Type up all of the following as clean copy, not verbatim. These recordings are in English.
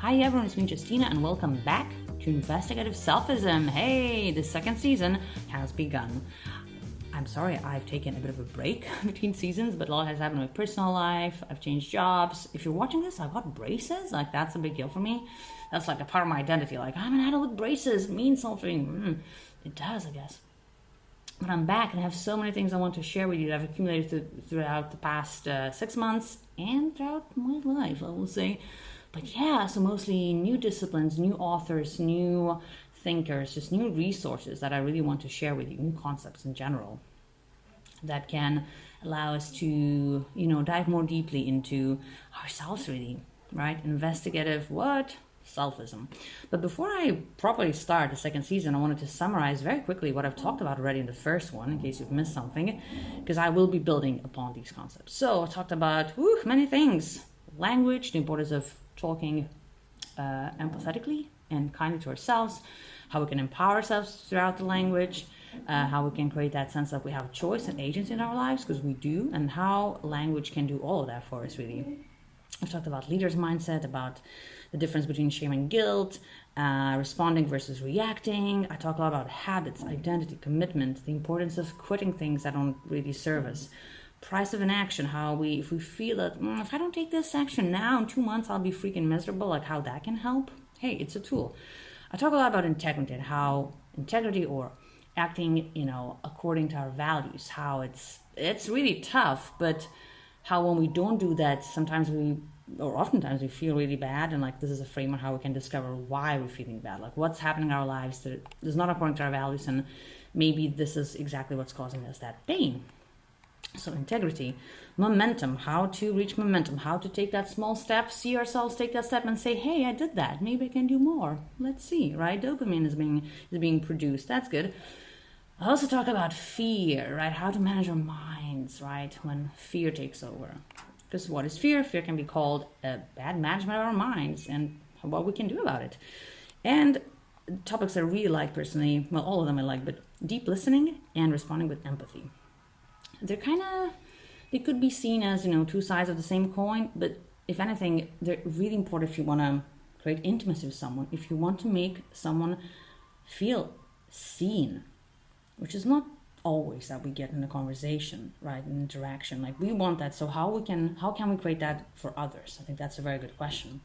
Hi everyone, it's me Justina and welcome back to Investigative Selfism. Hey, the second season has begun. I'm sorry I've taken a bit of a break between seasons, but a lot has happened in my personal life. I've changed jobs. If you're watching this, I got braces. Like, that's a big deal for me. That's like a part of my identity. Like, I'm an adult with braces. It means something. It does, I guess. But I'm back and I have so many things I want to share with you that I've accumulated throughout the past 6 months and throughout my life, I will say. But yeah, so mostly new disciplines, new authors, new thinkers, just new resources that I really want to share with you, new concepts in general that can allow us to, dive more deeply into ourselves really, right? Investigative selfism. But before I properly start the second season, I wanted to summarize very quickly what I've talked about already in the first one, in case you've missed something, because I will be building upon these concepts. So I talked about many things. Language, the importance of talking empathetically and kindly to ourselves, how we can empower ourselves throughout the language, how we can create that sense that we have choice and agency in our lives, because we do, and how language can do all of that for us really. I've talked about leader's mindset, about the difference between shame and guilt, responding versus reacting. I talk a lot about habits, identity, commitment, the importance of quitting things that don't really serve us. Price of inaction, if we feel that if I don't take this action now, in 2 months I'll be freaking miserable, like how that can help. Hey, it's a tool. I talk a lot about integrity and how integrity or acting, according to our values, how it's really tough, but how when we don't do that, oftentimes we feel really bad, and like this is a frame on how we can discover why we're feeling bad, like what's happening in our lives that is not according to our values, and maybe this is exactly what's causing us that pain. So integrity, momentum, how to reach momentum, how to take that small step, see ourselves take that step and say, hey, I did that. Maybe I can do more. Let's see, right? Dopamine is being produced. That's good. I also talk about fear, right? How to manage our minds, right? When fear takes over. Because what is fear? Fear can be called a bad management of our minds and what we can do about it. And topics I really like personally, well, all of them I like, but deep listening and responding with empathy. They could be seen as, two sides of the same coin, but if anything, they're really important if you want to create intimacy with someone, if you want to make someone feel seen, which is not always that we get in a conversation, right, an interaction. Like we want that, so how can we create that for others? I think that's a very good question.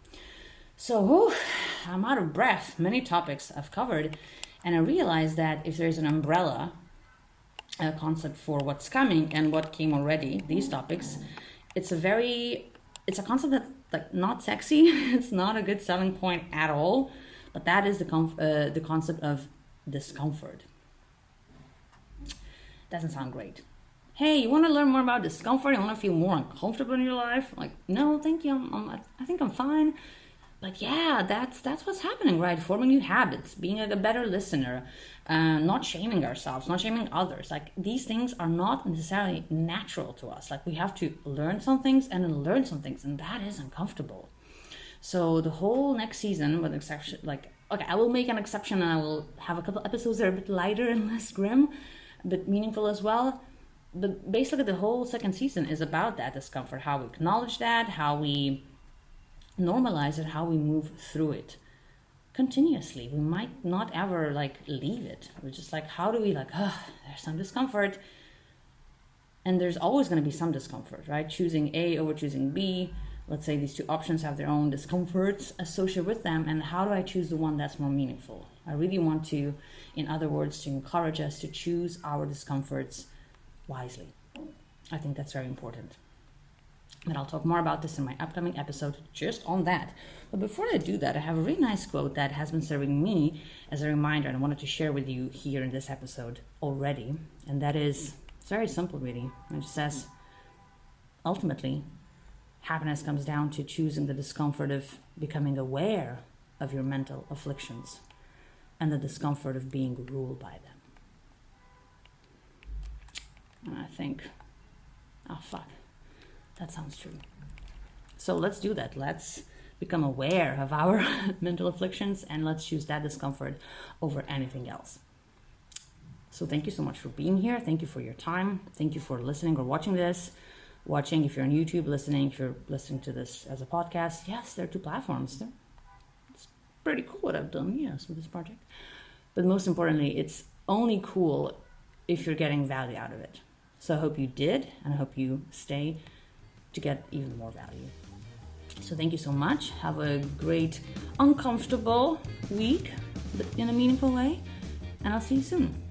So, I'm out of breath. Many topics I've covered, and I realized that if there's an umbrella a concept for what's coming and what came already, these topics, it's a concept that's like not sexy. It's not a good selling point at all, but that is the concept of discomfort. Doesn't sound great. Hey, you want to learn more about discomfort? You want to feel more uncomfortable in your life? Like, no, thank you. I think I'm fine. But yeah, that's what's happening, right? Forming new habits, being a better listener, not shaming ourselves, not shaming others. Like these things are not necessarily natural to us. Like we have to learn some things and unlearn some things, and that is uncomfortable. So the whole next season, with exception, I will make an exception and I will have a couple episodes that are a bit lighter and less grim, but meaningful as well. But basically the whole second season is about that discomfort, how we acknowledge that, how we normalize it, how we move through it continuously. We might not ever leave it. We're just how do we there's some discomfort, and there's always going to be some discomfort, right? Choosing A over choosing B. Let's say these two options have their own discomforts associated with them, and how do I choose the one that's more meaningful? I really want to, in other words, to encourage us to choose our discomforts wisely. I think that's very important. And I'll talk more about this in my upcoming episode just on that. But before I do that, I have a really nice quote that has been serving me as a reminder and I wanted to share with you here in this episode already. And that is, it's very simple really. It just says, ultimately, happiness comes down to choosing the discomfort of becoming aware of your mental afflictions and the discomfort of being ruled by them. And I think, oh fuck. That sounds true. So let's do that. Let's become aware of our mental afflictions and let's choose that discomfort over anything else. So thank you so much for being here. Thank you for your time. Thank you for listening or watching this. Watching if you're on YouTube, listening if you're listening to this as a podcast. Yes, there are two platforms. pretty cool what I've done, yes, with this project. But most importantly, it's only cool if you're getting value out of it. So I hope you did, and I hope you stay to get even more value. So thank you so much. Have a great, uncomfortable week, but in a meaningful way. And I'll see you soon.